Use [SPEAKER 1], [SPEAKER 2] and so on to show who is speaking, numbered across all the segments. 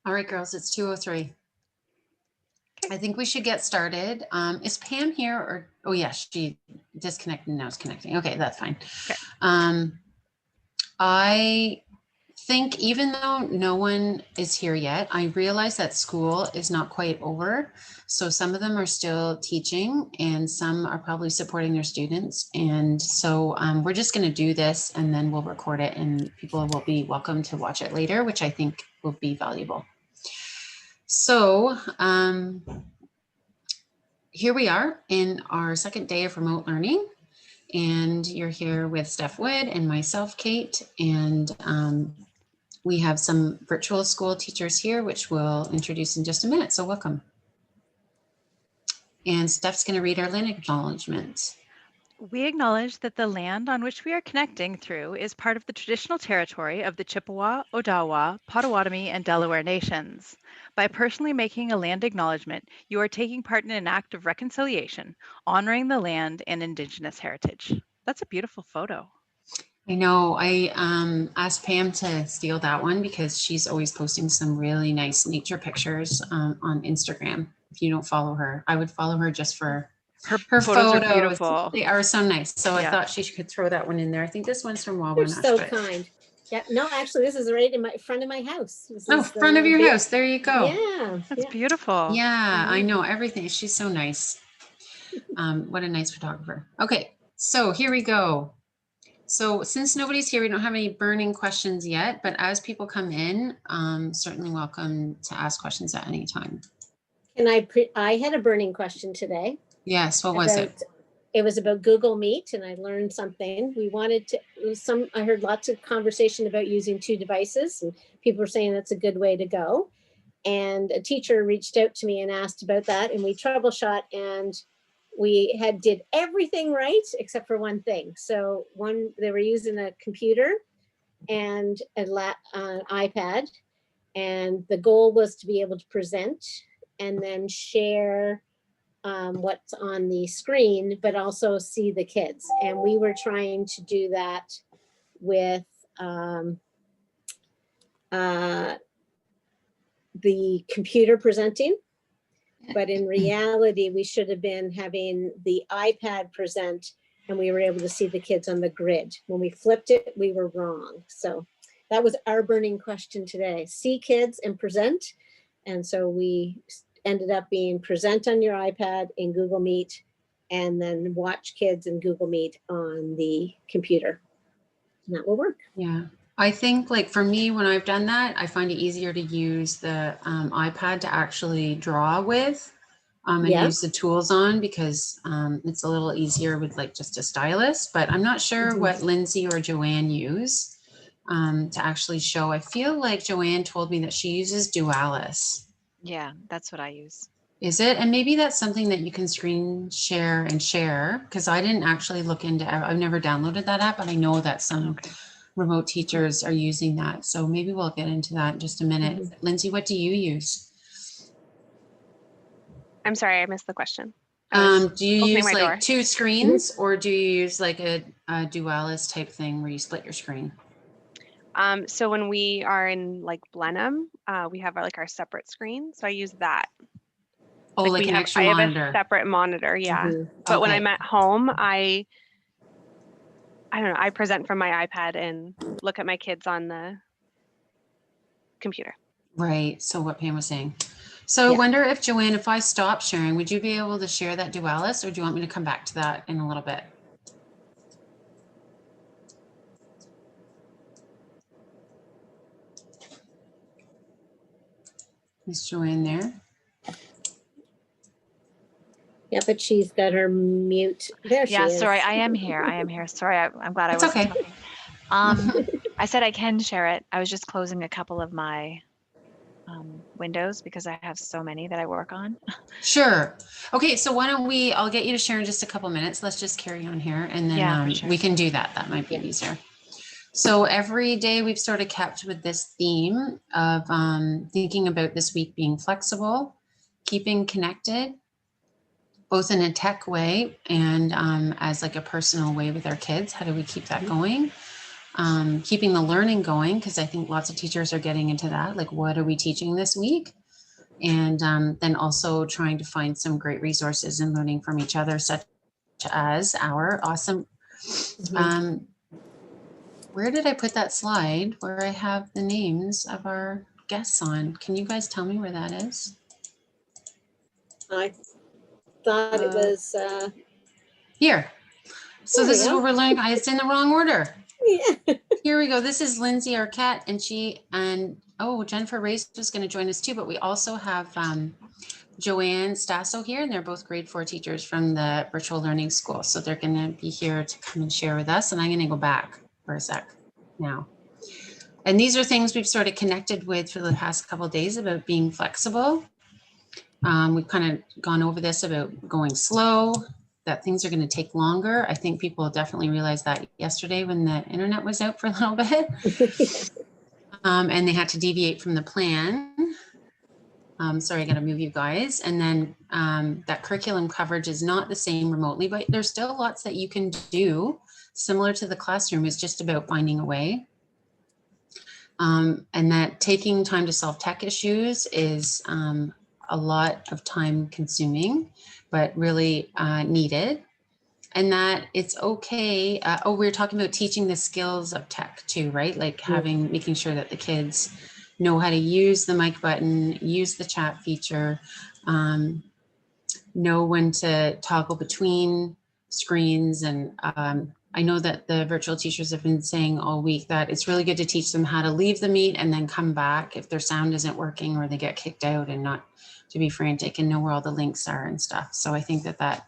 [SPEAKER 1] All right, girls, it's 2:03.
[SPEAKER 2] Okay.
[SPEAKER 1] I think we should get started. Is Pam here or, oh yeah, she disconnected and now it's connecting. Okay, that's fine.
[SPEAKER 2] Okay.
[SPEAKER 1] I think even though no one is here yet, I realize that school is not quite over. So some of them are still teaching and some are probably supporting their students. And so we're just going to do this and then we'll record it and people will be welcome to watch it later, which I think will be valuable. So here we are in our second day of remote learning, and you're here with Steph Wood and myself, Kate, and we have some virtual school teachers here, which we'll introduce in just a minute. So welcome. And Steph's going to read our land acknowledgement.
[SPEAKER 2] We acknowledge that the land on which we are connecting through is part of the traditional territory of the Chippewa, Odawa, Potawatomi, and Delaware nations. By personally making a land acknowledgement, you are taking part in an act of reconciliation, honoring the land and Indigenous heritage. That's a beautiful photo.
[SPEAKER 1] I know. I asked Pam to steal that one because she's always posting some really nice nature pictures on Instagram. If you don't follow her, I would follow her just for her photos.
[SPEAKER 2] Are beautiful.
[SPEAKER 1] They are so nice. So
[SPEAKER 2] Yeah.
[SPEAKER 1] I thought she could throw that one in there. I think this one's from
[SPEAKER 3] You're so kind. Yeah, no, actually, this is right in front of my house.
[SPEAKER 1] Front of your house. There you go.
[SPEAKER 3] Yeah,
[SPEAKER 2] that's beautiful.
[SPEAKER 1] Yeah, I know everything. She's so nice. What a nice photographer. Okay, so here we go. So since nobody's here, we don't have any burning questions yet, but as people come in, certainly welcome to ask questions at any time.
[SPEAKER 3] And I had a burning question today.
[SPEAKER 1] Yes, what was it?
[SPEAKER 3] It was about Google Meet, and I learned something. I heard lots of conversation about using 2 devices, and people were saying that's a good way to go. And a teacher reached out to me and asked about that, and we troubleshot, and we did everything right except for one thing. So they were using a computer and an iPad, and the goal was to be able to present and then share what's on the screen, but also see the kids. And we were trying to do that with the computer presenting. But in reality, we should have been having the iPad present and we were able to see the kids on the grid. When we flipped it, we were wrong. So that was our burning question today. See kids and present. And so we ended up being present on your iPad in Google Meet and then watch kids in Google Meet on the computer. And that will work.
[SPEAKER 1] Yeah. I think like for me, when I've done that, I find it easier to use the iPad to actually draw with and use the tools on because it's a little easier with like just a stylus, but I'm not sure what Lindsay or Joanne use to actually show. I feel like Joanne told me that she uses Dualis.
[SPEAKER 4] Yeah, that's what I use.
[SPEAKER 1] Is it? And maybe that's something that you can screen share and share because I didn't actually look into, I've never downloaded that app, but I know that some remote teachers are using that. So maybe we'll get into that in just a minute. Lindsay, what do you use?
[SPEAKER 4] I'm sorry, I missed the question.
[SPEAKER 1] Do you use like 2 screens or do you use like a Dualis type thing where you split your screen?
[SPEAKER 4] So when we are in like Blenheim, we have our separate screen. So I use that.
[SPEAKER 1] Oh, like an extra monitor.
[SPEAKER 4] I have a separate monitor, yeah. But when I'm at home, I don't know, I present from my iPad and look at my kids on the computer.
[SPEAKER 1] Right. So what Pam was saying. So I wonder if Joanne, if I stop sharing, would you be able to share that Dualis or do you want me to come back to that in a little bit? Is Joanne there?
[SPEAKER 3] Yeah, but she's got her mute. There she is.
[SPEAKER 4] Yeah, sorry, I am here. Sorry, I'm glad I was talking. I said I can share it. I was just closing a couple of my windows because I have so many that I work on.
[SPEAKER 1] Sure. Okay, so why don't I'll get you to share in just a couple minutes. Let's just carry on here and then we can do that. That might be easier. So every day we've sort of kept with this theme of thinking about this week being flexible, keeping connected, both in a tech way and as like a personal way with our kids. How do we keep that going? keeping the learning going, because I think lots of teachers are getting into that, like what are we teaching this week? And then also trying to find some great resources and learning from each other, such as our awesome, where did I put that slide where I have the names of our guests on? Can you guys tell me where that is?
[SPEAKER 3] I thought it was
[SPEAKER 1] here. So this is what we're learning. It's in the wrong order.
[SPEAKER 3] Yeah.
[SPEAKER 1] Here we go. This is Lindsay Arquette, and oh, Jennifer Race was going to join us too, but we also have Joanne Stasso here, and they're both grade 4 teachers from the virtual learning school. So they're going to be here to come and share with us. And I'm going to go back for a sec now. And these are things we've sort of connected with for the past couple of days about being flexible. We've kind of gone over this about going slow, that things are going to take longer. I think people definitely realized that yesterday when the internet was out for a little bit. And they had to deviate from the plan. Sorry, I got to move you guys. And then that curriculum coverage is not the same remotely, but there's still lots that you can do similar to the classroom. Is just about finding a way. And that taking time to solve tech issues is a lot of time consuming, but really needed. And that it's okay. Oh, we were talking about teaching the skills of tech too, right? Like making sure that the kids know how to use the mic button, use the chat feature, know when to toggle between screens. And I know that the virtual teachers have been saying all week that it's really good to teach them how to leave the meet and then come back if their sound isn't working or they get kicked out, and not to be frantic and know where all the links are and stuff. So I think that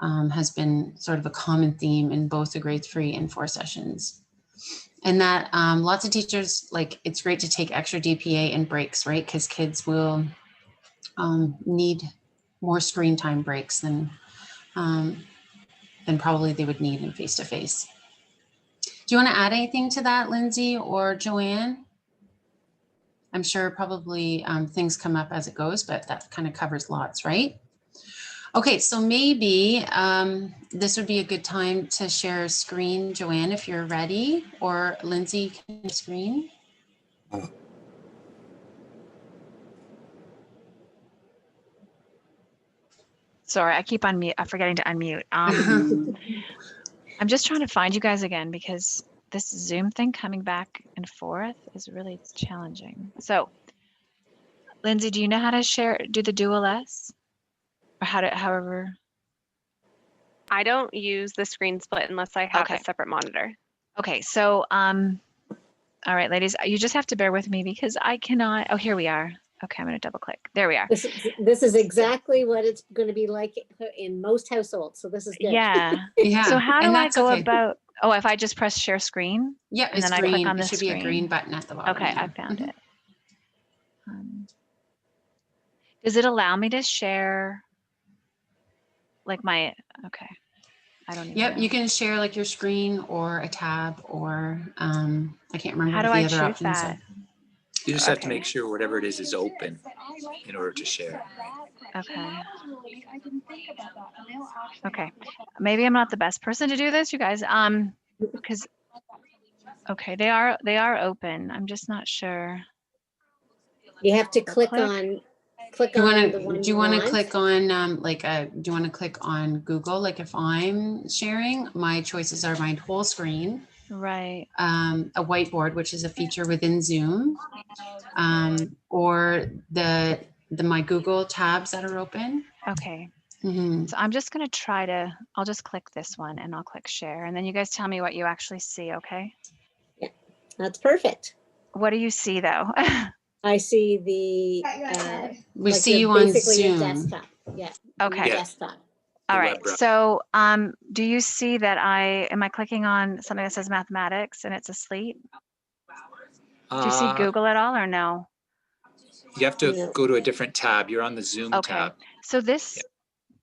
[SPEAKER 1] has been sort of a common theme in both the grade 3 and 4 sessions. And that lots of teachers, like, it's great to take extra DPA and breaks, right? Because kids will need more screen time breaks than probably they would need in face-to-face. Do you want to add anything to that, Lindsay or Joanne? I'm sure probably things come up as it goes, but that kind of covers lots, right? Okay, so maybe this would be a good time to share a screen, Joanne, if you're ready, or Lindsay, can you screen?
[SPEAKER 4] Sorry, I keep forgetting to unmute. I'm just trying to find you guys again because this Zoom thing coming back and forth is really challenging. So, Lindsay, do you know how to do the dual S? Or however?
[SPEAKER 5] I don't use the screen split unless I have a separate monitor.
[SPEAKER 4] Okay, so, all right, ladies, you just have to bear with me because I cannot, oh, here we are. Okay, I'm going to double click. There we are.
[SPEAKER 3] This is exactly what it's going to be like in most households. So this is good.
[SPEAKER 4] Yeah.
[SPEAKER 1] Yeah.
[SPEAKER 4] So how do I go about, oh, if I just press share screen?
[SPEAKER 1] Yeah,
[SPEAKER 4] and
[SPEAKER 1] it's
[SPEAKER 4] then
[SPEAKER 1] green.
[SPEAKER 4] I click on the
[SPEAKER 1] It should
[SPEAKER 4] screen.
[SPEAKER 1] be a green button at the bottom.
[SPEAKER 4] Okay, I found it. Does it allow me to share like okay. I don't even know.
[SPEAKER 1] You can share like your screen or a tab or I can't remember
[SPEAKER 4] how do
[SPEAKER 1] the
[SPEAKER 4] I
[SPEAKER 1] other
[SPEAKER 4] choose
[SPEAKER 1] options.
[SPEAKER 4] that?
[SPEAKER 6] You just have to make sure whatever it is open in order to share.
[SPEAKER 4] Okay. Okay. Maybe I'm not the best person to do this, you guys. Because okay, they are open. I'm just not sure.
[SPEAKER 3] You have to click on the one
[SPEAKER 1] do you want to click on do you want to click on Google? Like if I'm sharing, my choices are my whole screen.
[SPEAKER 4] Right.
[SPEAKER 1] A whiteboard, which is a feature within Zoom, or the my Google tabs that are open.
[SPEAKER 4] Okay. So I'm just going to I'll just click this one and I'll click share. And then you guys tell me what you actually see, okay?
[SPEAKER 3] Yeah, that's perfect.
[SPEAKER 4] What do you see though?
[SPEAKER 3] I see the
[SPEAKER 1] we like see you on Zoom.
[SPEAKER 3] Desktop. Yeah.
[SPEAKER 4] Okay.
[SPEAKER 3] Desktop.
[SPEAKER 4] All right. So do you see that am I clicking on something that says mathematics and it's asleep? Do you see Google at all or no?
[SPEAKER 6] You have to go to a different tab. You're on the Zoom tab.
[SPEAKER 4] So this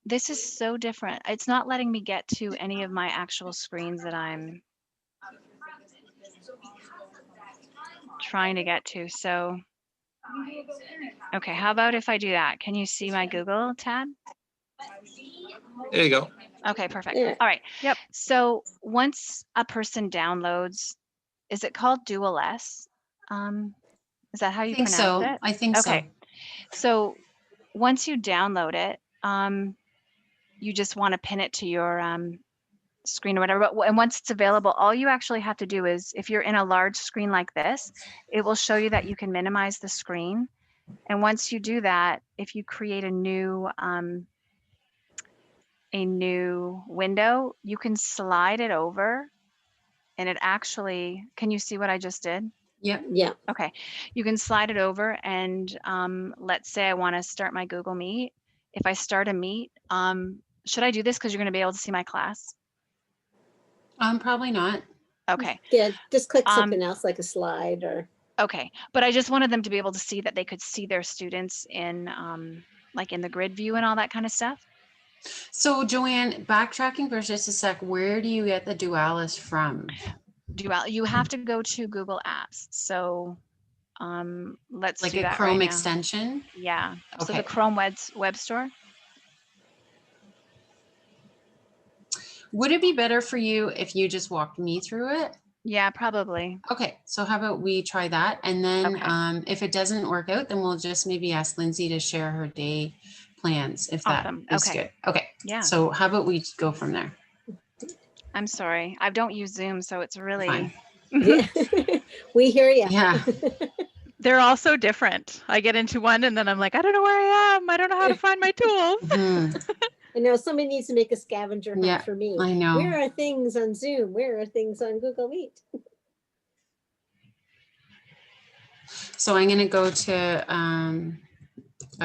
[SPEAKER 4] is so different. It's not letting me get to any of my actual screens that I'm trying to get to. So, okay, how about if I do that? Can you see my Google tab?
[SPEAKER 6] There you go.
[SPEAKER 4] Okay, perfect.
[SPEAKER 3] Yeah.
[SPEAKER 4] All right. Yep. So once a person downloads is it called Dual S? Is that how
[SPEAKER 1] I
[SPEAKER 4] you
[SPEAKER 1] think
[SPEAKER 4] pronounce
[SPEAKER 1] so.
[SPEAKER 4] it?
[SPEAKER 1] I think so.
[SPEAKER 4] Okay. So once you download it, you just want to pin it to your screen or whatever. But and once it's available, all you actually have to do is, if you're in a large screen like this, it will show you that you can minimize the screen. And once you do that, if you create a new window, you can slide it over, and it actually, can you see what I just did?
[SPEAKER 1] Yep.
[SPEAKER 3] Yeah.
[SPEAKER 4] Okay, you can slide it over, and let's say I want to start my Google Meet. If I start a meet, should I do this because you're going to be able to see my class?
[SPEAKER 1] Probably not.
[SPEAKER 4] Okay.
[SPEAKER 3] Yeah, just click something else like a slide or.
[SPEAKER 4] Okay, but I just wanted them to be able to see that they could see their students in like in the grid view and all that kind of stuff.
[SPEAKER 1] So Joanne, backtracking for just a sec, where do you get the Dualis from?
[SPEAKER 4] You have to go to Google Apps. So let's
[SPEAKER 1] Like
[SPEAKER 4] do
[SPEAKER 1] a
[SPEAKER 4] that
[SPEAKER 1] Chrome
[SPEAKER 4] right now.
[SPEAKER 1] extension?
[SPEAKER 4] Yeah. So
[SPEAKER 1] Okay.
[SPEAKER 4] the Chrome web store.
[SPEAKER 1] Would it be better for you if you just walked me through it?
[SPEAKER 4] Yeah, probably.
[SPEAKER 1] Okay, so how about we try that? And then
[SPEAKER 4] Okay.
[SPEAKER 1] if it doesn't work out, then we'll just maybe ask Lindsay to share her day plans if
[SPEAKER 4] Awesome.
[SPEAKER 1] that is
[SPEAKER 4] Okay.
[SPEAKER 1] good. Okay,
[SPEAKER 4] Yeah.
[SPEAKER 1] so how about we go from there?
[SPEAKER 4] I'm sorry. I don't use Zoom, so it's really.
[SPEAKER 1] Fine.
[SPEAKER 3] Yeah. We hear you.
[SPEAKER 1] Yeah.
[SPEAKER 2] They're all so different. I get into one and then I'm like, I don't know where I am. I don't know how to find my tools.
[SPEAKER 1] Mhm.
[SPEAKER 3] I know somebody needs to make a scavenger hunt
[SPEAKER 1] Yeah,
[SPEAKER 3] for me.
[SPEAKER 1] I know.
[SPEAKER 3] Where are things on Zoom? Where are things on Google Meet?
[SPEAKER 1] So I'm going to go to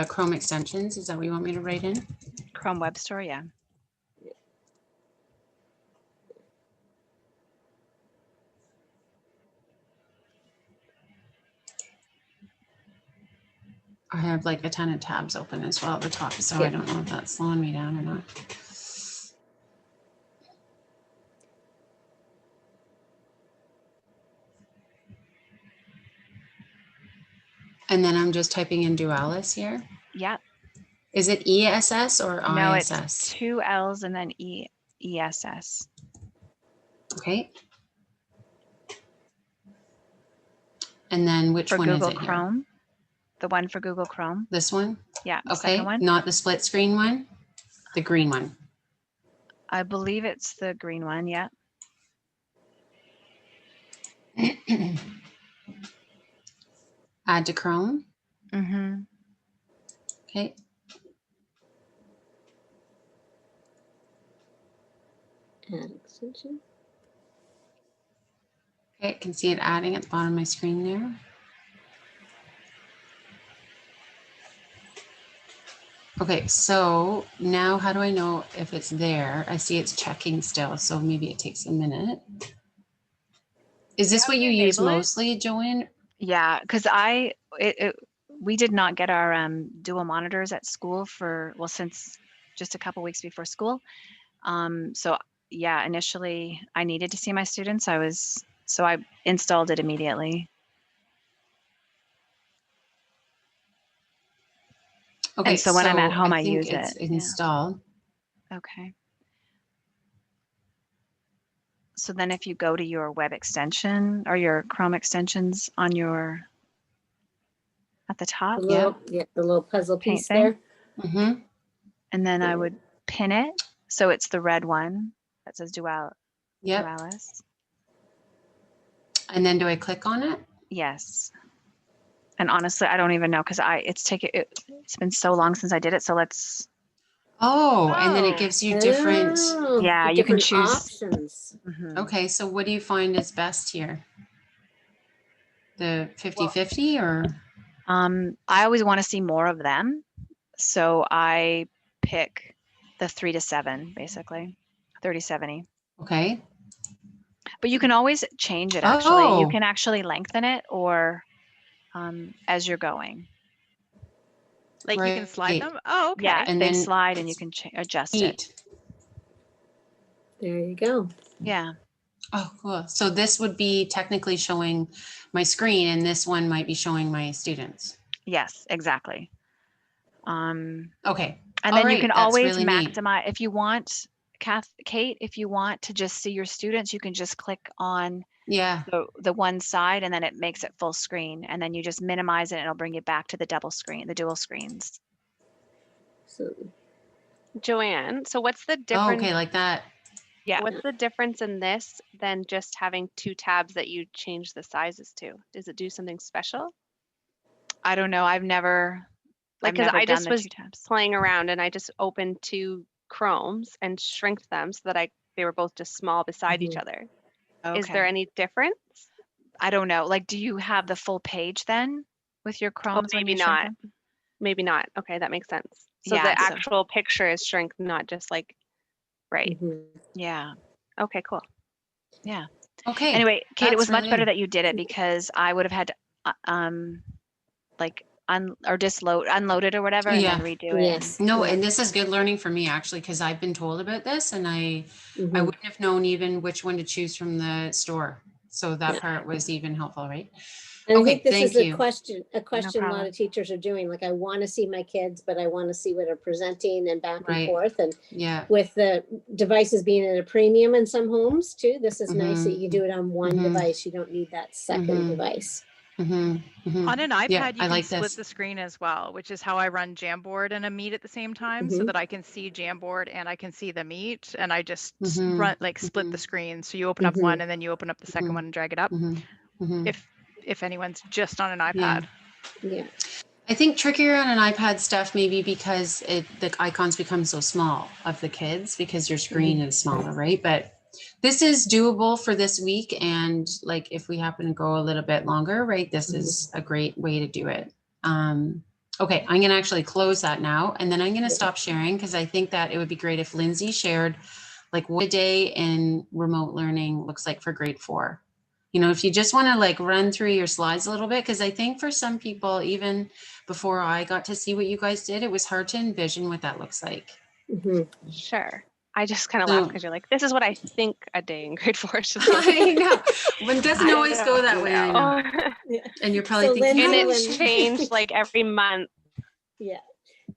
[SPEAKER 1] Chrome extensions. Is that what you want me to write in?
[SPEAKER 4] Chrome web store, yeah.
[SPEAKER 1] I have like a ton of tabs open as well at the top, so
[SPEAKER 3] Yeah.
[SPEAKER 1] I don't know if that's slowing me down or not. And then I'm just typing in Dualis here.
[SPEAKER 4] Yeah.
[SPEAKER 1] Is it ESS or
[SPEAKER 4] No,
[SPEAKER 1] ISS?
[SPEAKER 4] it's 2 L's and then ESS.
[SPEAKER 1] Okay. And then which
[SPEAKER 4] For
[SPEAKER 1] one
[SPEAKER 4] Google
[SPEAKER 1] is it here?
[SPEAKER 4] Chrome. The one for Google Chrome.
[SPEAKER 1] This one?
[SPEAKER 4] Yeah. The
[SPEAKER 1] Okay.
[SPEAKER 4] second one.
[SPEAKER 1] Not the split screen one? The green one.
[SPEAKER 4] I believe it's the green one. Yeah.
[SPEAKER 1] Add to Chrome.
[SPEAKER 4] Mm-hmm.
[SPEAKER 1] Okay.
[SPEAKER 3] Add extension.
[SPEAKER 1] Okay, I can see it adding at the bottom of my screen there. Okay, so now how do I know if it's there? I see it's checking still, so maybe it takes a minute. Is this what you use mostly, Joanne?
[SPEAKER 4] Yeah, because we did not get our dual monitors at school since just a couple weeks before school. So yeah, initially I needed to see my students. So I installed it immediately.
[SPEAKER 1] Okay,
[SPEAKER 4] and so when I'm at home, I
[SPEAKER 1] think
[SPEAKER 4] use
[SPEAKER 1] it's
[SPEAKER 4] it.
[SPEAKER 1] installed.
[SPEAKER 4] Yeah. Okay. So then if you go to your web extension or your Chrome extensions at the top,
[SPEAKER 3] The little puzzle
[SPEAKER 4] Paint
[SPEAKER 3] piece
[SPEAKER 4] thing.
[SPEAKER 3] there.
[SPEAKER 1] Mm-hmm.
[SPEAKER 4] And then I would pin it. So it's the red one that says
[SPEAKER 1] Yep.
[SPEAKER 4] Dualis.
[SPEAKER 1] And then do I click on it?
[SPEAKER 4] Yes. And honestly, I don't even know because it's been so long since I did it. So let's.
[SPEAKER 1] Oh, and then it gives you different.
[SPEAKER 3] Oh,
[SPEAKER 4] Yeah,
[SPEAKER 3] the
[SPEAKER 4] you can
[SPEAKER 3] different
[SPEAKER 4] choose.
[SPEAKER 3] options.
[SPEAKER 4] Mhm.
[SPEAKER 1] Okay, so what do you find is best here? The 50-50 or?
[SPEAKER 4] I always want to see more of them. So I pick the 3 to 7, basically 30-70.
[SPEAKER 1] Okay.
[SPEAKER 4] But you can always change it actually. You
[SPEAKER 1] Oh.
[SPEAKER 4] can actually lengthen it or as you're going.
[SPEAKER 2] Like you can slide
[SPEAKER 1] Right.
[SPEAKER 2] them? Oh, okay.
[SPEAKER 4] Yeah,
[SPEAKER 1] And
[SPEAKER 4] they
[SPEAKER 1] then
[SPEAKER 4] slide and you can adjust it.
[SPEAKER 1] Neat.
[SPEAKER 3] There you go.
[SPEAKER 4] Yeah.
[SPEAKER 1] Oh, cool. So this would be technically showing my screen and this one might be showing my students.
[SPEAKER 4] Yes, exactly.
[SPEAKER 1] Okay.
[SPEAKER 4] And then you
[SPEAKER 1] Alright,
[SPEAKER 4] can
[SPEAKER 1] that's
[SPEAKER 4] always
[SPEAKER 1] really neat.
[SPEAKER 4] maximize if you want, Kate, if you want to just see your students, you can just click on
[SPEAKER 1] Yeah.
[SPEAKER 4] So the one side, and then it makes it full screen, and then you just minimize it and it'll bring you back to the double screen, the dual screens.
[SPEAKER 3] So,
[SPEAKER 5] Joanne, so what's the
[SPEAKER 1] Oh,
[SPEAKER 5] difference?
[SPEAKER 1] okay, like that.
[SPEAKER 4] Yeah.
[SPEAKER 5] What's the difference in this than just having 2 tabs that you change the sizes to? Does it do something special?
[SPEAKER 4] I don't know. I've never
[SPEAKER 5] Because I
[SPEAKER 4] done
[SPEAKER 5] just
[SPEAKER 4] the
[SPEAKER 5] was
[SPEAKER 4] 2 tabs.
[SPEAKER 5] playing around and I just opened 2 Chromes and shrinked them so that they were both just small beside each other. Is there
[SPEAKER 4] Okay.
[SPEAKER 5] any difference?
[SPEAKER 4] I don't know. Like, do you have the full page then with your
[SPEAKER 5] Oh,
[SPEAKER 4] Chromes when
[SPEAKER 5] maybe
[SPEAKER 4] you shrink
[SPEAKER 5] not.
[SPEAKER 4] them?
[SPEAKER 5] Maybe not. Okay, that makes sense. So
[SPEAKER 4] Yeah,
[SPEAKER 5] the
[SPEAKER 4] so-
[SPEAKER 5] actual picture is shrink, not just like, right.
[SPEAKER 3] mhm.
[SPEAKER 4] Yeah.
[SPEAKER 5] Okay, cool.
[SPEAKER 4] Yeah.
[SPEAKER 1] Okay.
[SPEAKER 4] Anyway, Kate, it
[SPEAKER 1] that's
[SPEAKER 4] was much
[SPEAKER 1] really
[SPEAKER 4] better
[SPEAKER 1] good.
[SPEAKER 4] that you did it because I would have had to like unload it or whatever and
[SPEAKER 1] Yeah.
[SPEAKER 4] then redo it.
[SPEAKER 3] Yes.
[SPEAKER 1] No,
[SPEAKER 3] yeah.
[SPEAKER 1] and this is good learning for me actually, because I've been told about this and I
[SPEAKER 3] Mhm.
[SPEAKER 1] wouldn't have known even which one to choose from the store. So that
[SPEAKER 3] Yeah.
[SPEAKER 1] part was even helpful, right?
[SPEAKER 3] And I
[SPEAKER 1] Okay,
[SPEAKER 3] think this
[SPEAKER 1] thank
[SPEAKER 3] is a
[SPEAKER 1] you.
[SPEAKER 3] question a lot
[SPEAKER 4] problem.
[SPEAKER 3] of teachers are doing. Like, I want to see my kids, but I want to see what are presenting and back and
[SPEAKER 1] Right.
[SPEAKER 3] forth. And
[SPEAKER 1] Yeah.
[SPEAKER 3] with the devices being at a premium in some homes too, this is nice that you can do it on one
[SPEAKER 1] Mhm.
[SPEAKER 3] device. You don't need that second
[SPEAKER 1] Mhm.
[SPEAKER 3] device.
[SPEAKER 2] On an iPad,
[SPEAKER 1] Yeah,
[SPEAKER 2] you
[SPEAKER 1] I
[SPEAKER 2] can
[SPEAKER 1] like
[SPEAKER 2] split
[SPEAKER 1] this.
[SPEAKER 2] the screen as well, which is how I run Jamboard and a Meet at the same time, so
[SPEAKER 3] Mhm.
[SPEAKER 2] that I can see Jamboard and I can see the Meet, and I just
[SPEAKER 1] Mhm.
[SPEAKER 2] run like split the screen. So you open up one and then you open up the second
[SPEAKER 1] Mhm.
[SPEAKER 2] one and drag it up.
[SPEAKER 1] Mhm. Mhm.
[SPEAKER 2] If anyone's just on an
[SPEAKER 1] Yeah.
[SPEAKER 2] iPad.
[SPEAKER 3] Yeah.
[SPEAKER 1] I think trickier on an iPad stuff maybe because the icons become so small of the kids because your screen is smaller, right? But this is doable for this week, and like if we happen to go a little bit longer, right, this is a great way to do it. Okay, I'm gonna actually close that now, and then I'm gonna stop sharing because I think that it would be great if Lindsay shared like what a day in remote learning looks like for grade 4. You know, if you just want to like run through your slides a little bit, because I think for some people, even before I got to see what you guys did, it was hard to envision what that looks like.
[SPEAKER 3] Mhm.
[SPEAKER 5] Sure. I just kind of laugh
[SPEAKER 1] So
[SPEAKER 5] because you're like, this is what I think a day in grade 4 should look
[SPEAKER 1] I
[SPEAKER 5] like.
[SPEAKER 1] know, but it doesn't
[SPEAKER 5] I
[SPEAKER 1] always go that
[SPEAKER 5] don't
[SPEAKER 1] way. I know,
[SPEAKER 5] know.
[SPEAKER 3] Yeah.
[SPEAKER 1] and you're probably
[SPEAKER 3] So
[SPEAKER 1] thinking,
[SPEAKER 3] Lindsay,
[SPEAKER 5] And
[SPEAKER 1] "How
[SPEAKER 5] it's
[SPEAKER 1] is
[SPEAKER 3] when
[SPEAKER 5] changed like every month.
[SPEAKER 3] yeah.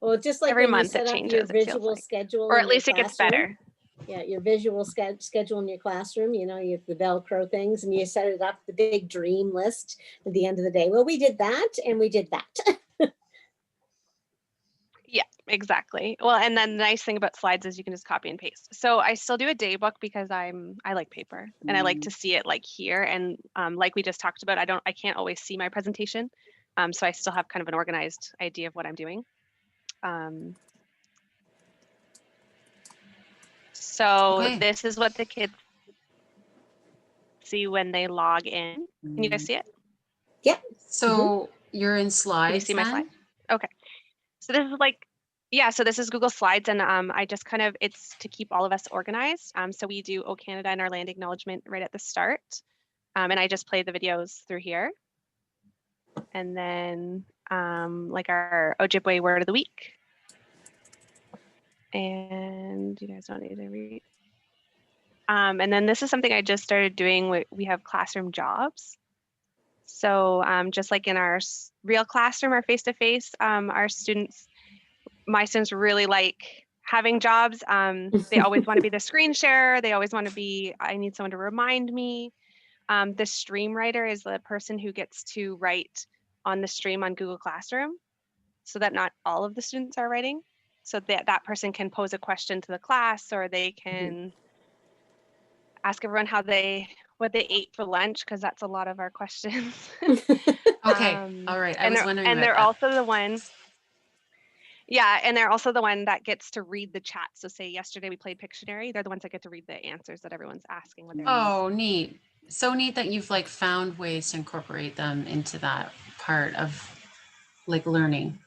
[SPEAKER 3] Well, just like
[SPEAKER 5] Every
[SPEAKER 3] when you
[SPEAKER 5] month it
[SPEAKER 3] set up your
[SPEAKER 5] changes, it feels
[SPEAKER 3] visual
[SPEAKER 5] like.
[SPEAKER 3] schedule
[SPEAKER 5] Or
[SPEAKER 3] in
[SPEAKER 5] at
[SPEAKER 3] your
[SPEAKER 5] least it gets
[SPEAKER 3] classroom.
[SPEAKER 5] better.
[SPEAKER 3] Yeah, your visual schedule in your classroom, you know, you have the Velcro things and you set it up, the big dream list at the end of the day. Well, we did that and we did that.
[SPEAKER 5] Yeah, exactly. Well, and then the nice thing about slides is you can just copy and paste. So I still do a day book because I like paper and I like to see it like here. And like we just talked about, I can't always see my presentation. So I still have kind of an organized idea of what I'm doing. So
[SPEAKER 1] Okay.
[SPEAKER 5] this is what the kids see when they log in. Can you guys see it?
[SPEAKER 3] Yep.
[SPEAKER 1] So you're in
[SPEAKER 5] Can you
[SPEAKER 1] slides
[SPEAKER 5] see my
[SPEAKER 1] then?
[SPEAKER 5] slide? Okay. So this is like, yeah, so this is Google Slides, and I just kind of, it's to keep all of us organized. So we do O Canada and our land acknowledgement right at the start. And I just play the videos through here. And then like our Ojibwe word of the week. And you guys don't need to read. And then this is something I just started doing. We have classroom jobs. So just like in our real classroom, our face-to-face, our students, my students really like having jobs. They always want to be the screen sharer. They always want to be, I need someone to remind me. The stream writer is the person who gets to write on the stream on Google Classroom so that not all of the students are writing. So that person can pose a question to the class, or they can ask everyone what they ate for lunch, because that's a lot of our questions.
[SPEAKER 1] Okay. All right. I was wondering about
[SPEAKER 5] they're
[SPEAKER 1] that.
[SPEAKER 5] also the one. Yeah, and they're also the one that gets to read the chat. So say yesterday we played Pictionary, they're the ones that get to read the answers that everyone's asking. When they're
[SPEAKER 1] Oh, neat. So neat that you've like found ways to incorporate them into that part of like learning.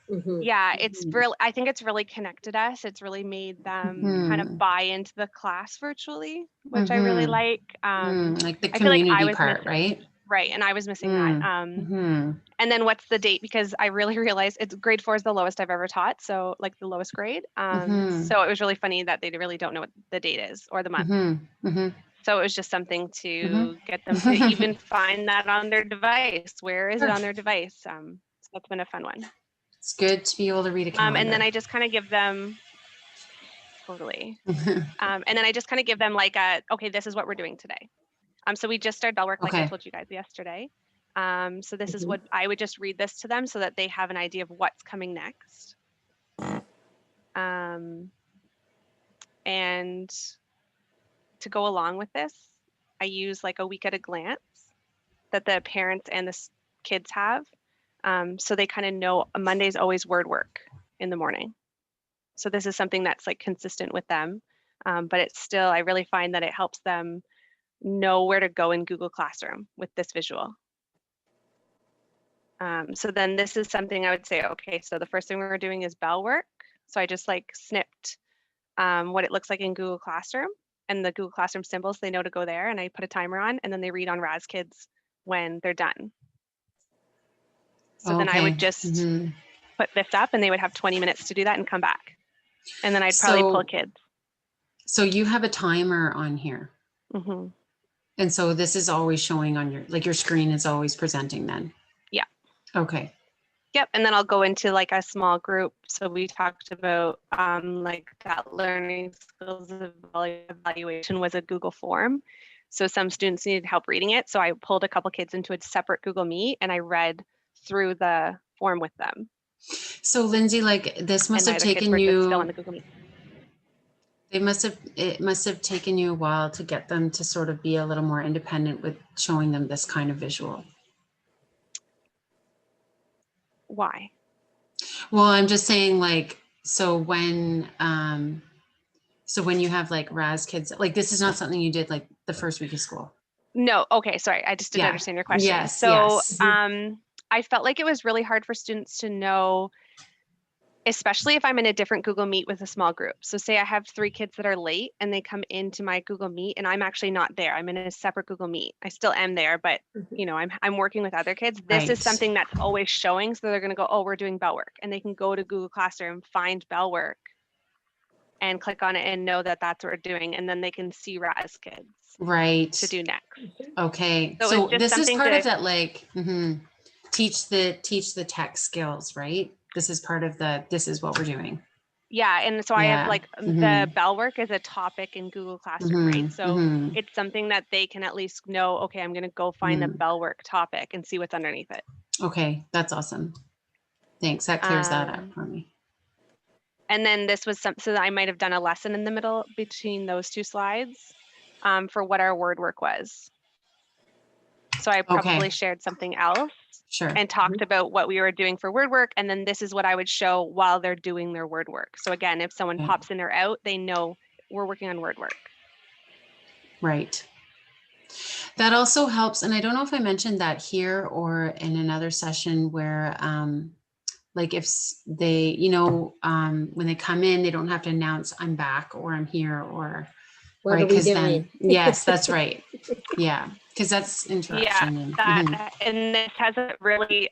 [SPEAKER 5] Yeah, it's really, I think it's really connected us. It's really made them kind of buy into the class virtually, which I really like.
[SPEAKER 1] Like the
[SPEAKER 5] I feel like I
[SPEAKER 1] community
[SPEAKER 5] was
[SPEAKER 1] part,
[SPEAKER 5] missing,
[SPEAKER 1] right?
[SPEAKER 5] right, and I was missing that. And then what's the date? Because I really realized it's grade 4 is the lowest I've ever taught. So like the lowest grade. So it was really funny that they really don't know what the date is or the month. So it was just something to get them to even find that on their device. Where is it on their device? So that's been a fun one.
[SPEAKER 1] It's good to be able to read a calendar.
[SPEAKER 5] And then I just kind of give them, totally. And then I just kind of give them like okay, this is what we're doing today. So we just started Bellwork, like I
[SPEAKER 1] Okay.
[SPEAKER 5] told you guys yesterday. So this is what I would just read this to them so that they have an idea of what's coming next. And to go along with this, I use like a week at a glance that the parents and the kids have. So they kind of know Monday's always word work in the morning. So this is something that's like consistent with them. But it's still, I really find that it helps them know where to go in Google Classroom with this visual. So then this is something I would say, okay, so the first thing we're doing is Bellwork. So I just like snipped what it looks like in Google Classroom and the Google Classroom symbols, they know to go there, and I put a timer on, and then they read on Raz Kids when they're done. So then I would just put this up and they would have 20 minutes to do that and come back. And then I'd probably pull kids.
[SPEAKER 1] So you have a timer on here. And so this is always showing on your, like your screen is always presenting then? Yeah. Okay.
[SPEAKER 5] Yep, and then I'll go into like a small group. So we talked about like that learning skills evaluation was a Google form. So some students needed help reading it. So I pulled a couple kids into a separate Google Meet and I read through the form with them.
[SPEAKER 1] So Lindsay, like this must have taken you,
[SPEAKER 5] still on the Google Meet.
[SPEAKER 1] it must have taken you a while to get them to sort of be a little more independent with showing them this kind of visual.
[SPEAKER 5] Why?
[SPEAKER 1] Well, I'm just saying like, so when you have like Raz Kids, like this is not something you did like the first week of school.
[SPEAKER 5] No, okay, sorry, I just didn't understand your question.
[SPEAKER 1] Yes,
[SPEAKER 5] so
[SPEAKER 1] yes.
[SPEAKER 5] I felt like it was really hard for students to know, especially if I'm in a different Google Meet with a small group. So say I have 3 kids that are late and they come into my Google Meet and I'm actually not there. I'm in a separate Google Meet. I still am there, but you know, I'm working with other kids. This is something that's always showing. So they're going to go, oh, we're doing Bellwork, and they can go to Google Classroom, find Bellwork and click on it and know that that's what we're doing. And then they can see Raz Kids to do next.
[SPEAKER 1] Okay. So this is part of that, like, teach the tech skills, right? This is part of this is what we're doing.
[SPEAKER 5] Yeah, and so I have like the Bellwork is a topic in Google Classroom, right? So it's something that they can at least know, okay, I'm going to go find the Bellwork topic and see what's underneath it.
[SPEAKER 1] Okay, that's awesome. Thanks, that clears that up for me.
[SPEAKER 5] And then this was so that I might have done a lesson in the middle between those 2 slides for what our word work was. So I probably shared something else.
[SPEAKER 1] Sure.
[SPEAKER 5] And talked about what we were doing for word work. And then this is what I would show while they're doing their word work. So again, if someone pops in or out, they know we're working on word work.
[SPEAKER 1] Right. That also helps. And I don't know if I mentioned that here or in another session where, like if they, you know, when they come in, they don't have to announce I'm back or I'm here or
[SPEAKER 3] what are we doing?
[SPEAKER 1] Yes, that's right. Yeah. Because that's interruption.
[SPEAKER 5] Yeah, and this hasn't really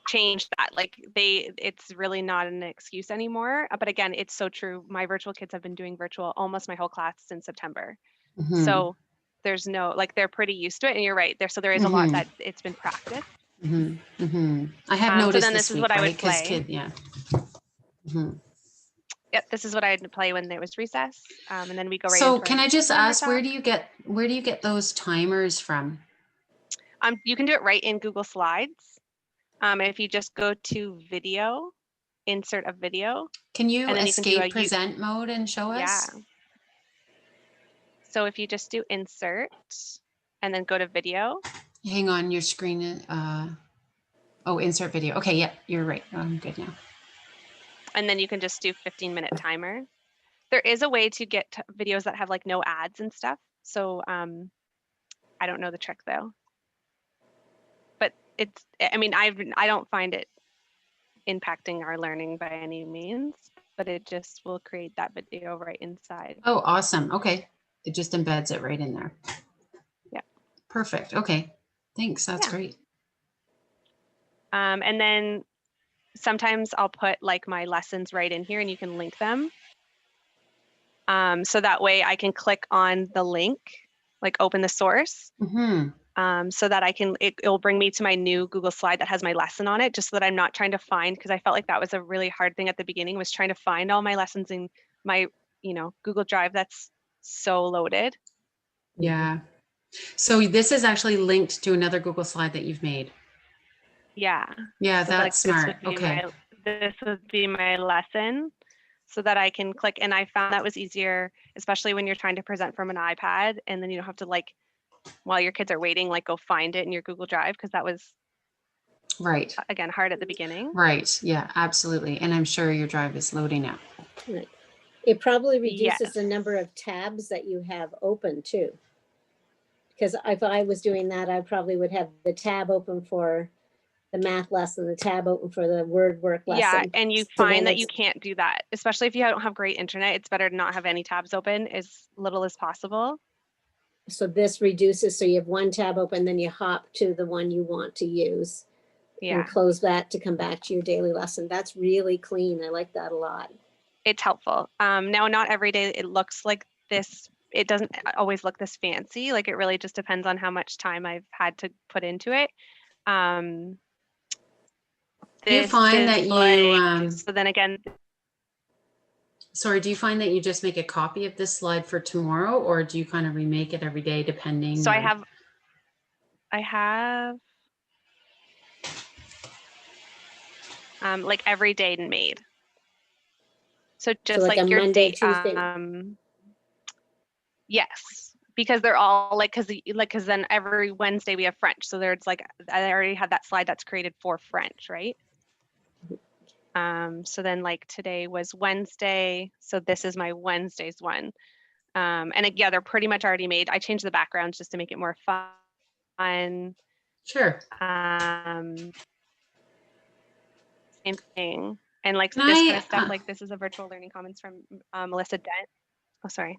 [SPEAKER 5] changed that. Like it's really not an excuse anymore. But again, it's so true. My virtual kids have been doing virtual almost my whole class since September. So there's no, like they're pretty used to it. And you're right there. So there is a lot that it's been practiced.
[SPEAKER 1] I have noticed
[SPEAKER 5] so then this is what I would play. Yep, this is what I had to play when there was recess, and then we go right.
[SPEAKER 1] So can I just ask, where do you get those timers from?
[SPEAKER 5] You can do it right in Google Slides. If you just go to video, insert a video.
[SPEAKER 1] Can you escape present mode and show us?
[SPEAKER 5] Yeah. So if you just do insert and then go to video.
[SPEAKER 1] Hang on, your screen. Insert video. Okay, yeah, you're right. I'm good now. And
[SPEAKER 5] then you can just do 15-minute timer. There is a way to get videos that have like no ads and stuff. So I don't know the trick though. But I mean, I don't find it impacting our learning by any means, but it just will create that video right inside.
[SPEAKER 1] Oh, awesome. Okay. It just embeds it right in there.
[SPEAKER 5] Yeah.
[SPEAKER 1] Perfect. Okay. Thanks. That's great.
[SPEAKER 5] And then sometimes I'll put like my lessons right in here and you can link them. So that way I can click on the link, like open the source, so that it'll bring me to my new Google slide that has my lesson on it, just so that I'm not trying to find, because I felt like that was a really hard thing at the beginning, was trying to find all my lessons in my, Google Drive that's so loaded.
[SPEAKER 1] Yeah. So this is actually linked to another Google slide that you've made.
[SPEAKER 5] Yeah.
[SPEAKER 1] Yeah,
[SPEAKER 5] So
[SPEAKER 1] that's smart. Okay.
[SPEAKER 5] This would be my lesson so that I can click. And I found that was easier, especially when you're trying to present from an iPad and then you don't have to like, while your kids are waiting, like go find it in your Google Drive, because that was,
[SPEAKER 1] Right.
[SPEAKER 5] again, hard at the beginning.
[SPEAKER 1] Right. Yeah, absolutely. And I'm sure your drive is loading now.
[SPEAKER 3] Right. It probably reduces
[SPEAKER 5] Yes.
[SPEAKER 3] the number of tabs that you have open too. Because if I was doing that, I probably would have the tab open for the math lesson, the tab open for the word work lesson.
[SPEAKER 5] Yeah, and you
[SPEAKER 3] So
[SPEAKER 5] find
[SPEAKER 3] then
[SPEAKER 5] that you can't do that, especially if you don't have great internet. It's better to not have any tabs open as little as possible.
[SPEAKER 3] So this reduces, so you have one tab open, then you hop to the one you want to use.
[SPEAKER 5] Yeah,
[SPEAKER 3] And close that to come back to your daily lesson. That's really clean. I like that a lot.
[SPEAKER 5] it's helpful. Now, not every day it looks like this. It doesn't always look this fancy. Like it really just depends on how much time I've had to put into it.
[SPEAKER 1] Do you find that you,
[SPEAKER 5] so then again,
[SPEAKER 1] sorry, do you find that you just make a copy of this slide for tomorrow, or do you kind of remake it every day depending?
[SPEAKER 5] so
[SPEAKER 1] on...
[SPEAKER 5] I have like every day made. So just
[SPEAKER 3] So
[SPEAKER 5] like
[SPEAKER 3] a
[SPEAKER 5] your
[SPEAKER 3] Monday,
[SPEAKER 5] day,
[SPEAKER 3] Tuesday.
[SPEAKER 5] yes, because they're all like, because then every Wednesday we have French. So there's like, I already had that slide that's created for French, right? So then like today was Wednesday. So this is my Wednesday's one. And yeah, they're pretty much already made. I changed the backgrounds just to make it more fun.
[SPEAKER 1] Sure.
[SPEAKER 5] Same thing. And like
[SPEAKER 1] Can
[SPEAKER 5] this
[SPEAKER 1] I,
[SPEAKER 5] kind of stuff, like this is a virtual learning commons from Melissa Dent. Oh, sorry.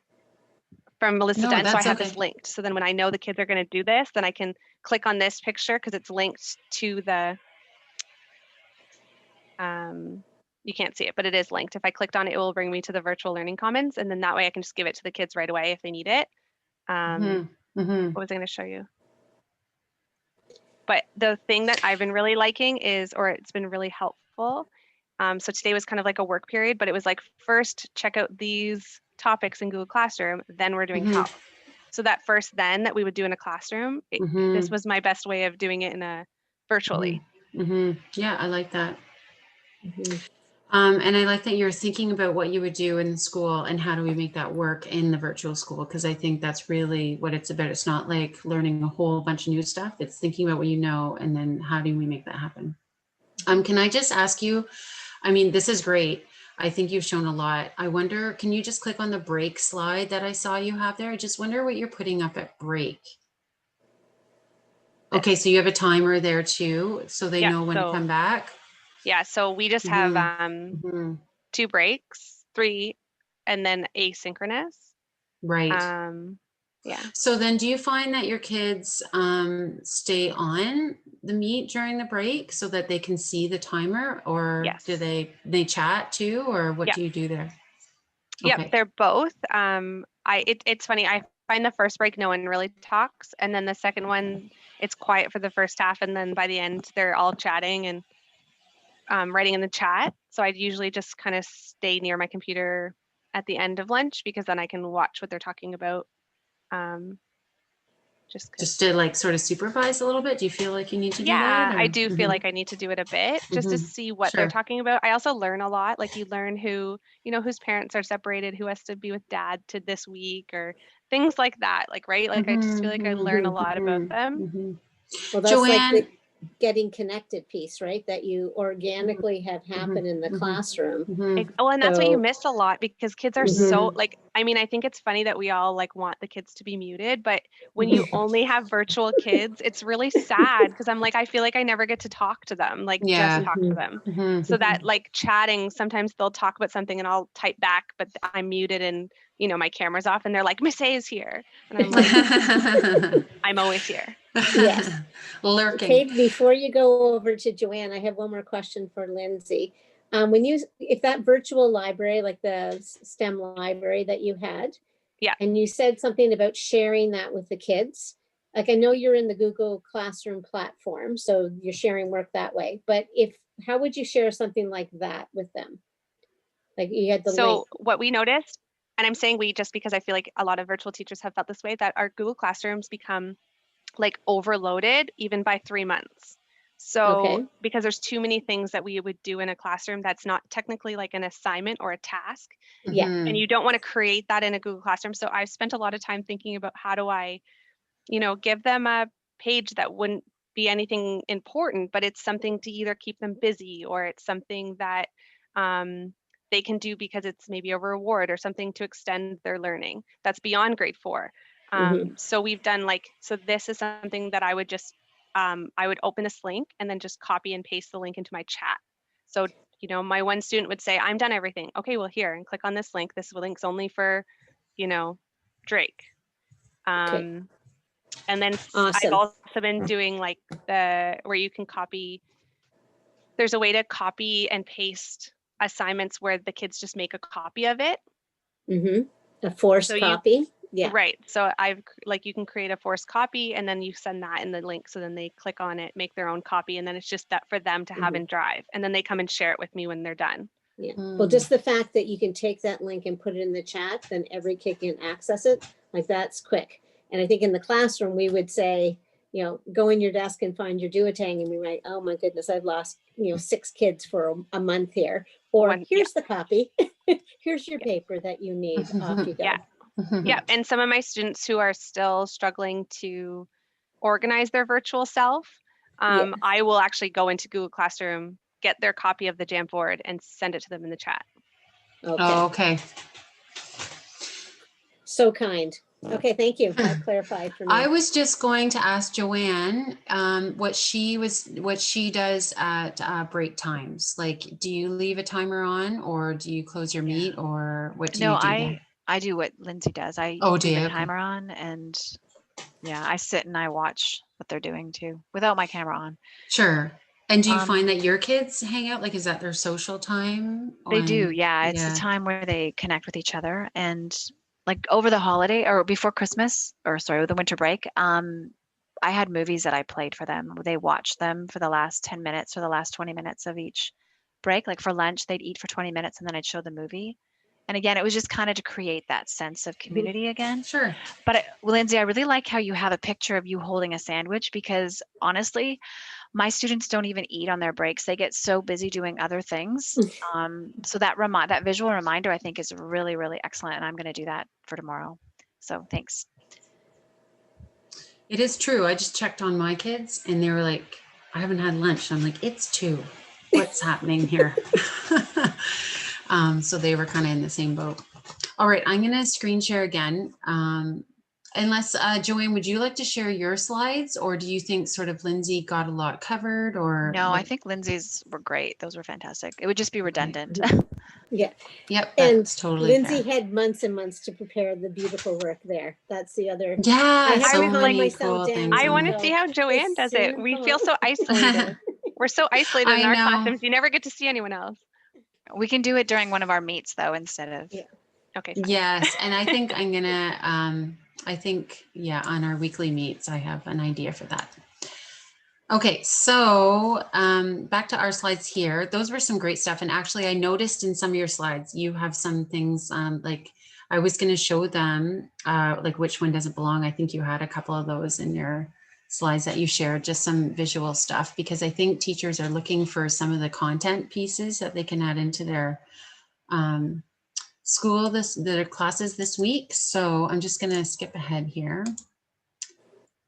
[SPEAKER 5] From Melissa
[SPEAKER 1] No,
[SPEAKER 5] Dent. So I
[SPEAKER 1] that's
[SPEAKER 5] have
[SPEAKER 1] okay.
[SPEAKER 5] this linked. So then when I know the kids are going to do this, then I can click on this picture because it's linked to the, you can't see it, but it is linked. If I clicked on it, it will bring me to the virtual learning commons. And then that way I can just give it to the kids right away if they need it. What was I going to show you? But the thing that I've been really liking is, or it's been really helpful. So today was kind of like a work period, but it was like, first check out these topics in Google Classroom, then we're doing health. So that first then that we would do in a classroom, this was my best way of doing it in a virtually.
[SPEAKER 1] Yeah, I like that. And I like that you're thinking about what you would do in the school and how do we make that work in the virtual school, because I think that's really what it's about. It's not like learning a whole bunch of new stuff. It's thinking about what you know and then how do we make that happen. Can I just ask you, I mean, this is great. I think you've shown a lot. I wonder, can you just click on the break slide that I saw you have there? I just wonder what you're putting up at break. Okay, so you have a timer there too, so they know when to come back.
[SPEAKER 5] Yeah, so we just have 2 breaks, 3, and then asynchronous.
[SPEAKER 1] Right.
[SPEAKER 5] Yeah.
[SPEAKER 1] So then do you find that your kids stay on the Meet during the break so that they can see the timer, or do they chat too, or what do you do there?
[SPEAKER 5] Yep, they're both. It's funny, I find the first break no one really talks, and then the second one it's quiet for the first half, and then by the end they're all chatting and writing in the chat. So I'd usually just kind of stay near my computer at the end of lunch because then I can watch what they're talking about. Just
[SPEAKER 1] to like sort of supervise a little bit. Do you feel like you need to do that?
[SPEAKER 5] Yeah, I do feel like I need to do it a bit just to see what they're talking about. I also learn a lot. Like you learn who, whose parents are separated, who has to be with dad to this week, or things like that. Like, right? Like I just feel like I learn a lot about them.
[SPEAKER 3] Well, that's
[SPEAKER 1] Joanne,
[SPEAKER 3] like the getting connected piece, right? That you organically have happen in the classroom.
[SPEAKER 5] Oh, and that's what you miss a lot because kids are so like, I mean, I think it's funny that we all like want the kids to be muted, but when you only have virtual kids, it's really sad because I'm like, I feel like I never get to talk to them, like just talk to them. So that like chatting, sometimes they'll talk about something and I'll type back, but I'm muted and my camera's off and they're like, Miss A is here. And I'm like, I'm always here.
[SPEAKER 3] Yes.
[SPEAKER 1] Lurking.
[SPEAKER 3] Okay, before you go over to Joanne, I have one more question for Lindsay. If that virtual library, like the STEM library that you had, and you said something about sharing that with the kids, like I know you're in the Google Classroom platform, so you're sharing work that way, but how would you share something like that with them? Like you had the link.
[SPEAKER 5] What we noticed and I'm saying we just because I feel like a lot of virtual teachers have felt this way, that our Google Classrooms become like overloaded even by 3 months. So
[SPEAKER 3] Okay.
[SPEAKER 5] because there's too many things that we would do in a classroom that's not technically like an assignment or a task,
[SPEAKER 3] Yeah.
[SPEAKER 1] Mhm.
[SPEAKER 5] and you don't want to create that in a Google Classroom. So I've spent a lot of time thinking about how do I, give them a page that wouldn't be anything important, but it's something to either keep them busy, or it's something that they can do because it's maybe a reward or something to extend their learning that's beyond grade 4. So we've done so this is something that I would just, I would open this link and then just copy and paste the link into my chat. So, my one student would say, I'm done everything. Okay, well, here, and click on this link. This link's only for, Drake.
[SPEAKER 3] Okay.
[SPEAKER 5] And then I've
[SPEAKER 3] Awesome.
[SPEAKER 5] also been doing where you can copy, there's a way to copy and paste assignments where the kids just make a copy of it.
[SPEAKER 3] A forced
[SPEAKER 5] So
[SPEAKER 3] copy. Yeah.
[SPEAKER 5] Right. So you can create a forced copy and then you send that in the link. So then they click on it, make their own copy, and then it's just that for them to have in Drive. And then they come and share it with me when they're done.
[SPEAKER 3] Yeah. Well, just the fact that you can take that link and put it in the chat, then every kid can access it. Like that's quick. And I think in the classroom, we would say, go in your desk and find your duotang, and we write, oh my goodness, I've lost, 6 kids for a month here. Or here's the copy. Here's your paper that you need. Off you go.
[SPEAKER 5] Yeah. Yeah. And some of my students who are still struggling to organize their virtual self, I will actually go into Google Classroom, get their copy of the Jamboard, and send it to them in the chat.
[SPEAKER 3] Okay.
[SPEAKER 1] Oh, okay.
[SPEAKER 3] So kind. Okay, thank you. That clarified for me.
[SPEAKER 1] I was just going to ask Joanne what she does at break times. Like, do you leave a timer on, or do you close your meet, or what do you do?
[SPEAKER 2] I do what Lindsay does. I
[SPEAKER 1] do
[SPEAKER 2] leave
[SPEAKER 1] you?
[SPEAKER 2] a
[SPEAKER 1] Okay.
[SPEAKER 2] timer on, and I sit and I watch what they're doing too, without my camera on.
[SPEAKER 1] Sure. And do you find that your kids hang out? Like, is that their social time?
[SPEAKER 2] They do, yeah. It's the time where they connect with each other. And like over the holiday or before Christmas, or sorry, the winter break, I had movies that I played for them. They watched them for the last 10 minutes or the last 20 minutes of each break. Like for lunch, they'd eat for 20 minutes and then I'd show the movie. And again, it was just kind of to create that sense of community again.
[SPEAKER 1] Sure.
[SPEAKER 2] But Lindsay, I really like how you have a picture of you holding a sandwich, because honestly, my students don't even eat on their breaks. They get so busy doing other things. So that visual reminder, I think, is really, really excellent. And I'm going to do that for tomorrow. So thanks.
[SPEAKER 1] It is true. I just checked on my kids and they were like, I haven't had lunch. I'm like, it's 2. What's happening here? So they were kind of in the same boat. All right, I'm going to screen share again. Unless, Joanne, would you like to share your slides, or do you think sort of Lindsay got a lot covered? Or
[SPEAKER 2] no, I think Lindsay's were great. Those were fantastic. It would just be redundant.
[SPEAKER 3] Yeah.
[SPEAKER 1] Yep.
[SPEAKER 3] And
[SPEAKER 1] totally
[SPEAKER 3] Lindsay
[SPEAKER 1] fair.
[SPEAKER 3] had months and months to prepare the beautiful work there. That's the other.
[SPEAKER 1] Yeah,
[SPEAKER 3] I have
[SPEAKER 1] so
[SPEAKER 3] to calm
[SPEAKER 1] many
[SPEAKER 3] myself
[SPEAKER 1] cool
[SPEAKER 3] down.
[SPEAKER 1] things.
[SPEAKER 5] I want to
[SPEAKER 3] So
[SPEAKER 5] see how Joanne does it. We feel so isolated. We're so isolated in
[SPEAKER 1] I
[SPEAKER 5] our
[SPEAKER 1] know.
[SPEAKER 5] classrooms. You never get to see anyone else.
[SPEAKER 2] We can do it during one of our meets though, instead of.
[SPEAKER 3] Yeah.
[SPEAKER 5] Okay. Fine.
[SPEAKER 1] Yes, and I think I'm gonna. On our weekly meets, I have an idea for that. Okay, so back to our slides here. Those were some great stuff, and actually, I noticed in some of your slides you have some things like I was going to show them like which one doesn't belong. I think you had a couple of those in your slides that you shared, just some visual stuff, because I think teachers are looking for some of the content pieces that they can add into their their classes this week. So I'm just going to skip ahead here.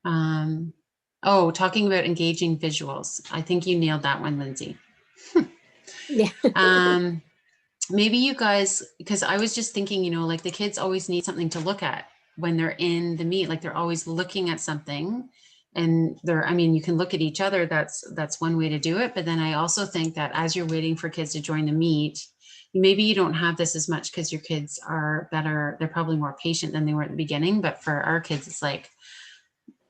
[SPEAKER 1] Talking about engaging visuals. I think you nailed that one, Lindsay.
[SPEAKER 3] Yeah.
[SPEAKER 1] Maybe you guys, because I was just thinking, like the kids always need something to look at when they're in the meet, like they're always looking at something, and you can look at each other. That's one way to do it. But then I also think that as you're waiting for kids to join the meet, maybe you don't have this as much because your kids are better. They're probably more patient than they were at the beginning. But for our kids, it's like,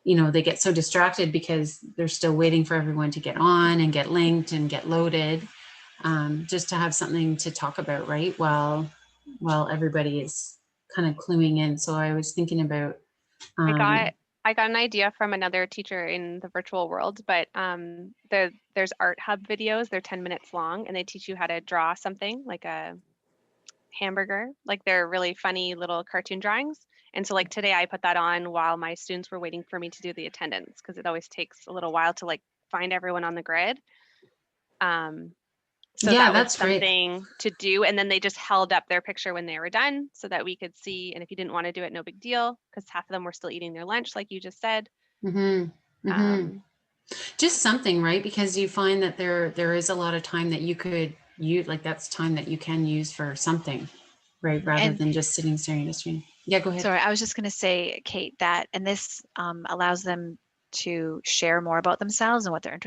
[SPEAKER 1] they get so distracted because they're still waiting for everyone to get on and get linked and get loaded, just to have something to talk about, right? While everybody is kind of cluing in. So I was thinking about.
[SPEAKER 5] I got an idea from another teacher in the virtual world, but there's Art Hub videos. They're 10 minutes long, and they teach you how to draw something like a hamburger. Like they're really funny little cartoon drawings. And so like today I put that on while my students were waiting for me to do the attendance, because it always takes a little while to like find everyone on the grid. So
[SPEAKER 1] Yeah,
[SPEAKER 5] that was
[SPEAKER 1] that's great.
[SPEAKER 5] something to do. And then they just held up their picture when they were done so that we could see. And if you didn't want to do it, no big deal, because half of them were still eating their lunch, like you just said.
[SPEAKER 1] Just something, right? Because you find that there is a lot of time that you could use, like that's time that you can use for something, right? Rather
[SPEAKER 4] And
[SPEAKER 1] than just sitting staring at a screen. Yeah, go ahead.
[SPEAKER 4] sorry, I was just going to say, Kate, that, and this allows them to share more about themselves and what their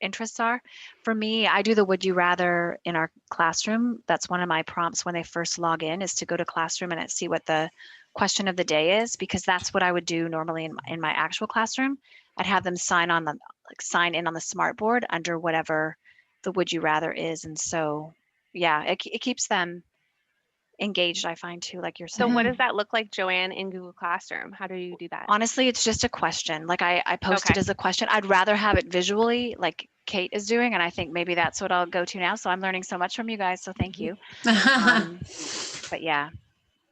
[SPEAKER 4] interests are. For me, I do the would you rather in our classroom. That's one of my prompts when they first log in, is to go to classroom and see what the question of the day is, because that's what I would do normally in my actual classroom. I'd have them sign in on the smart board under whatever the would you rather is. And so, yeah, it keeps them engaged, I find too, like you're
[SPEAKER 5] So
[SPEAKER 4] saying.
[SPEAKER 5] what does that look like, Joanne, in Google Classroom? How do you do that?
[SPEAKER 4] Honestly, it's just a question. Like I post it
[SPEAKER 5] Okay.
[SPEAKER 4] as a question. I'd rather have it visually, like Kate is doing, and I think maybe that's what I'll go to now. So I'm learning so much from you guys, so thank you. But yeah.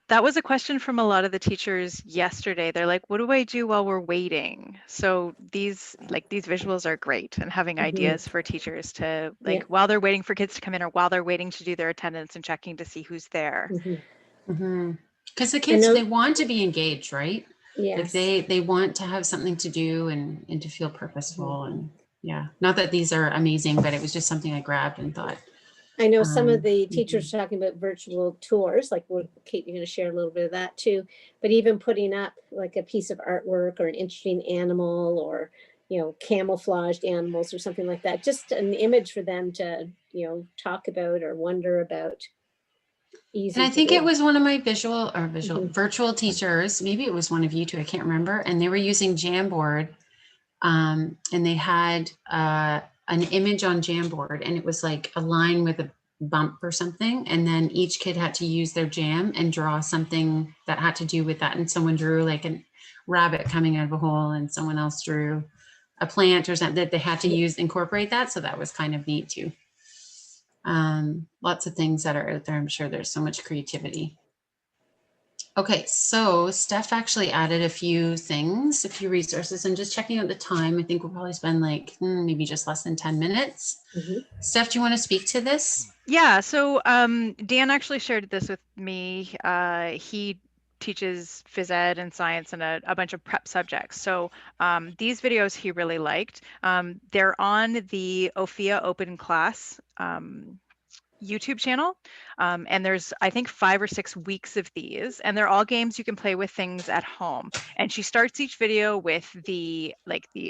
[SPEAKER 2] That was a question from a lot of the teachers yesterday. They're like, what do I do while we're waiting? So these visuals are great, and having ideas for teachers to while they're waiting for kids to come in, or while they're waiting to do their attendance and checking to see who's there.
[SPEAKER 1] Because the kids, they want to be engaged, right?
[SPEAKER 3] Yes.
[SPEAKER 1] Like they want to have something to do and to feel purposeful. And yeah, not that these are amazing, but it was just something I grabbed and thought.
[SPEAKER 3] I know some of the teachers are talking about virtual tours, like Kate, you're going to share a little bit of that too, but even putting up like a piece of artwork or an interesting animal, or, you know, camouflaged animals or something like that, just an image for them to, you know, talk about or wonder about. Easy
[SPEAKER 1] And I
[SPEAKER 3] to
[SPEAKER 1] think
[SPEAKER 3] do.
[SPEAKER 1] it was one of my virtual teachers, maybe it was one of you two, I can't remember, and they were using Jamboard, and they had an image on Jamboard, and it was like a line with a bump or something, and then each kid had to use their jam and draw something that had to do with that. And someone drew like a rabbit coming out of a hole, and someone else drew a plant or something that they had to incorporate that. So that was kind of neat too. Lots of things that are out there. I'm sure there's so much creativity. Okay, so Steph actually added a few things, a few resources, and just checking out the time. I think we'll probably spend like maybe just less than 10 minutes. Steph, do you want to speak to this?
[SPEAKER 2] Yeah, so Dan actually shared this with me. He teaches phys ed and science and a bunch of prep subjects. So these videos he really liked. They're on the Ophia Open Class YouTube channel. And there's, I think, 5 or 6 weeks of these, and they're all games you can play with things at home. And she starts each video with the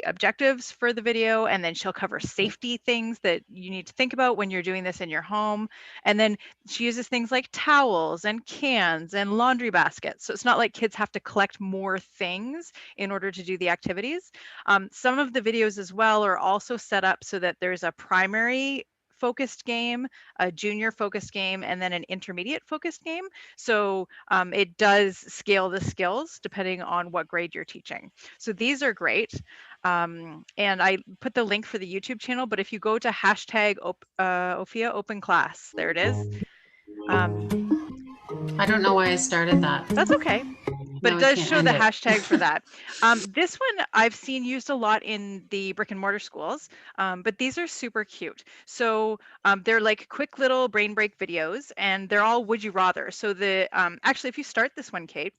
[SPEAKER 2] objectives for the video, and then she'll cover safety things that you need to think about when you're doing this in your home. And then she uses things like towels and cans and laundry baskets. So it's not like kids have to collect more things in order to do the activities. Some of the videos as well are also set up so that there's a primary focused game, a junior focused game, and then an intermediate focused game. So it does scale the skills depending on what grade you're teaching. So these are great. And I put the link for the YouTube channel, but if you go to hashtag Ophia Open Class, there it is.
[SPEAKER 1] I don't know why I started that.
[SPEAKER 2] That's okay. But it does show the hashtag for that. This one I've seen used a lot in the brick and mortar schools, but these are super cute. So they're like quick little brain break videos, and they're all would you rather. So the actually, if you start this one, Kate,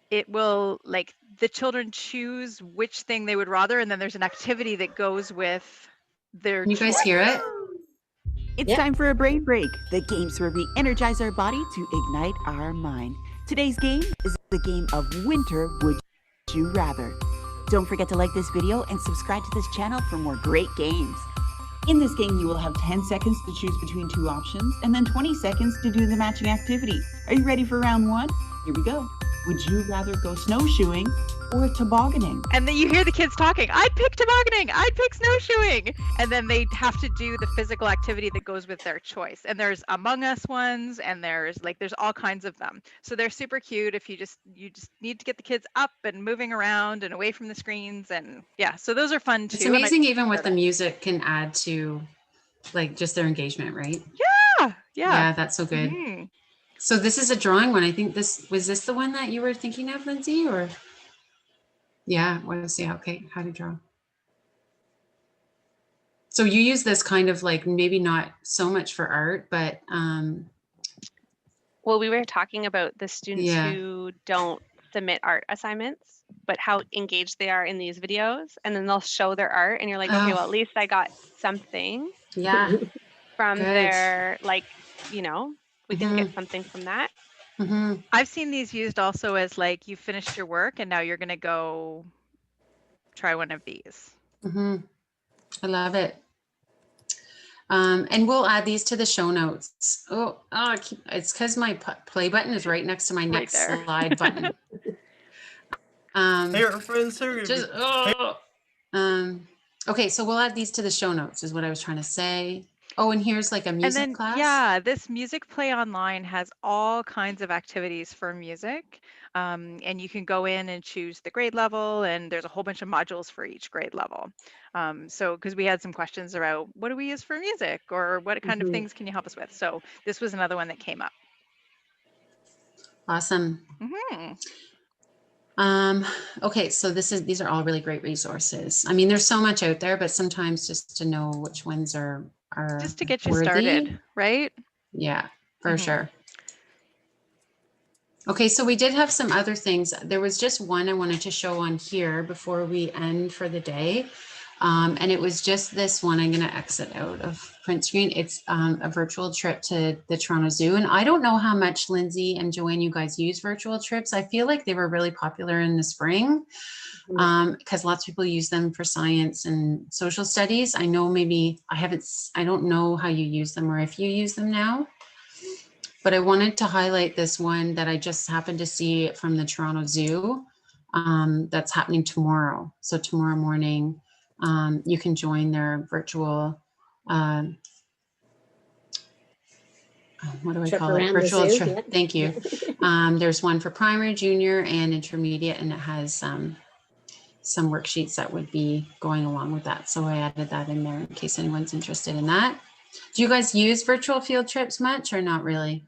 [SPEAKER 2] it will, like, the children choose which thing they would rather, and then there's an activity that goes with their
[SPEAKER 1] Can you guys hear it?
[SPEAKER 7] It's time for a brain break, the games where we energize our body to ignite our mind. Today's game is the game of Winter Would You Rather. Don't forget to like this video and subscribe to this channel for more great games. In this game, you will have 10 seconds to choose between 2 options and then 20 seconds to do the matching activity. Are you ready for round 1? Here we go. Would you rather go snowshoeing or tobogganing?
[SPEAKER 2] And then you hear the kids talking, I'd pick tobogganing, I'd pick snowshoeing. And then they have to do the physical activity that goes with their choice. And there's Among Us ones, and there's all kinds of them. So they're super cute if you just need to get the kids up and moving around and away from the screens. And yeah, so those are fun too.
[SPEAKER 1] It's amazing even what the music can add to like just their engagement, right?
[SPEAKER 2] Yeah, Yeah.
[SPEAKER 1] Yeah, that's so good.
[SPEAKER 2] Mhm.
[SPEAKER 1] So this is a drawing one. I think was this the one that you were thinking of, Lindsay, or? Yeah, what to see? Okay, how to draw. So you use this kind of like, maybe not so much for art, but
[SPEAKER 5] Well, we were talking about the students
[SPEAKER 1] yeah.
[SPEAKER 5] who don't submit art assignments, but how engaged they are in these videos, and then they'll show their art, and you're like, okay, well, at
[SPEAKER 1] Oh,
[SPEAKER 5] least I got something
[SPEAKER 1] yeah,
[SPEAKER 5] from
[SPEAKER 1] good.
[SPEAKER 5] their, like, we can get something from that.
[SPEAKER 2] I've seen these used also as like you finished your work and now you're going to go try one of these.
[SPEAKER 1] I love it. And we'll add these to the show notes. It's because my play button is right next to my next slide button.
[SPEAKER 8] Hey, our friends here.
[SPEAKER 1] Okay, so we'll add these to the show notes is what I was trying to say. Oh, and here's like a music class.
[SPEAKER 2] Yeah, this Music Play Online has all kinds of activities for music. And you can go in and choose the grade level, and there's a whole bunch of modules for each grade level. So, because we had some questions about what do we use for music, or what kind of things can you help us with? So this was another one that came up.
[SPEAKER 1] Awesome. Okay, so these are all really great resources. I mean, there's so much out there, but sometimes just to know which ones are
[SPEAKER 2] just to get you
[SPEAKER 1] worthy.
[SPEAKER 2] Started, right?
[SPEAKER 1] Yeah, for sure. Okay, so we did have some other things. There was just one I wanted to show on here before we end for the day. And it was just this one. I'm going to exit out of print screen. It's a virtual trip to the Toronto Zoo. And I don't know how much Lindsay and Joanne, you guys use virtual trips. I feel like they were really popular in the spring because lots of people use them for science and social studies. I know I don't know how you use them or if you use them now. But I wanted to highlight this one that I just happened to see from the Toronto Zoo that's happening tomorrow. So tomorrow morning, you can join their virtual, what do I call it? Virtual trip. Thank you. There's one for primary, junior, and intermediate, and it has some worksheets that would be going along with that. So I added that in there in case anyone's interested in that. Do you guys use virtual field trips much or not really?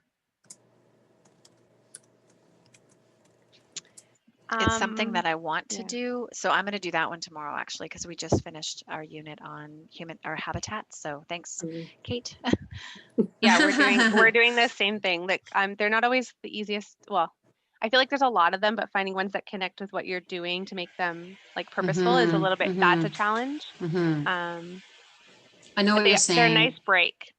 [SPEAKER 4] It's something that I want to do. So I'm going to do that one tomorrow, actually, because we just finished our unit on habitats. So thanks, Kate.
[SPEAKER 5] Yeah, we're doing the same thing. Like they're not always the easiest. Well, I feel like there's a lot of them, but finding ones that connect with what you're doing to make them like purposeful is a little bit. That's a challenge.
[SPEAKER 1] I know what you're saying.
[SPEAKER 5] They're a nice break.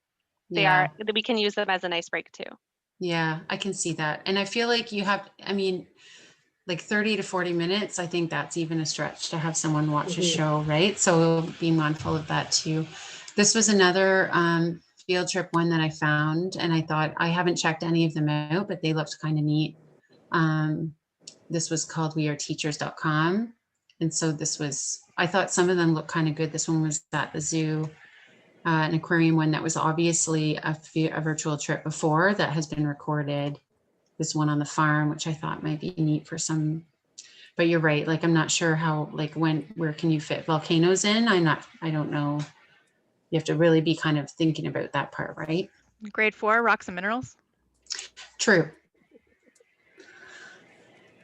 [SPEAKER 1] Yeah.
[SPEAKER 5] We can use them as a nice break too.
[SPEAKER 1] Yeah, I can see that. And I feel like like 30 to 40 minutes, I think that's even a stretch to have someone watch a show, right? So be mindful of that too. This was another field trip one that I found, and I thought, I haven't checked any of them out, but they looked kind of neat. This was called weareteachers.com. And so I thought some of them looked kind of good. This one was at the zoo, an aquarium one that was obviously a virtual trip before that has been recorded. This one on the farm, which I thought might be neat for some, but you're right. Like, I'm not sure how, like where can you fit volcanoes in? I don't know. You have to really be kind of thinking about that part, right?
[SPEAKER 2] Grade 4, rocks and minerals.
[SPEAKER 1] True.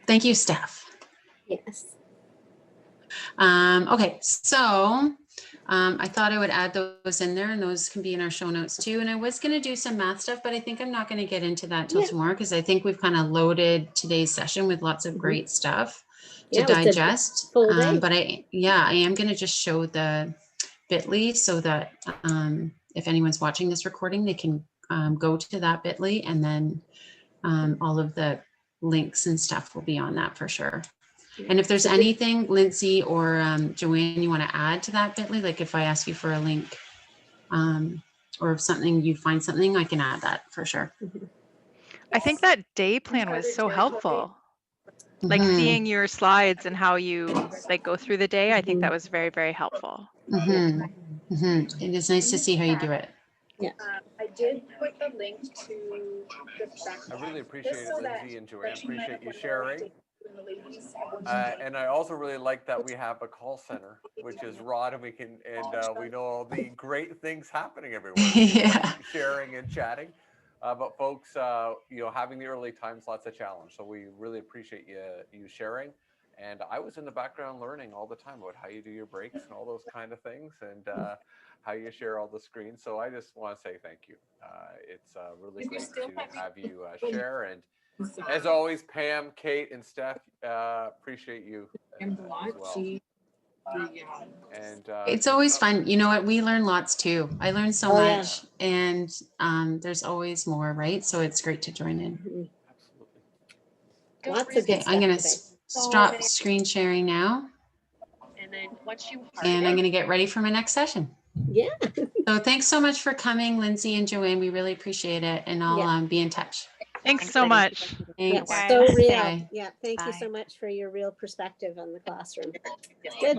[SPEAKER 1] Thank you, Steph.
[SPEAKER 3] Yes.
[SPEAKER 1] Okay, so I thought I would add those in there, and those can be in our show notes too. And I was going to do some math stuff, but I think I'm not going to get into that till tomorrow, because I think we've kind of loaded today's session with lots of great stuff to digest. But I am going to just show the bit.ly so that if anyone's watching this recording, they can go to that bit.ly, and then all of the links and stuff will be on that for sure. And if there's anything, Lindsay or Joanne, you want to add to that bit.ly, like if I ask you for a link or if you find something, I can add that for sure.
[SPEAKER 2] I think that day plan was so helpful. Like seeing your slides and how you like go through the day. I think that was very, very helpful.
[SPEAKER 1] It is nice to see how you do it.
[SPEAKER 9] Yeah. I did put the link to the back.
[SPEAKER 10] I really appreciate it, Lindsay and Joanne. Appreciate you sharing.
[SPEAKER 8] And I also really like that we have a call center, which is Rod, and we know all the great things happening everywhere.
[SPEAKER 1] Yeah.
[SPEAKER 8] Sharing and chatting. But folks, having the early times, lots of challenge. So we really appreciate you sharing. And I was in the background learning all the time about how you do your breaks and all those kind of things, and how you share all the screens. So I just want to say thank you. It's really great to have you share. And as always, Pam, Kate, and Steph, appreciate you as well. And
[SPEAKER 1] it's always fun. You know what? We learn lots too. I learned so much, and there's always more, right? So it's great to join in.
[SPEAKER 8] Absolutely.
[SPEAKER 3] Lots of good stuff.
[SPEAKER 1] I'm going to stop screen sharing now. And I'm going to get ready for my next session.
[SPEAKER 3] Yeah.
[SPEAKER 1] So thanks so much for coming, Lindsay and Joanne. We really appreciate it. And I'll be in touch.
[SPEAKER 2] Thanks so much.
[SPEAKER 1] Thanks.
[SPEAKER 3] Yeah, so real.
[SPEAKER 1] Bye.
[SPEAKER 3] Yeah, thank you so much for your real perspective on the classroom. Good.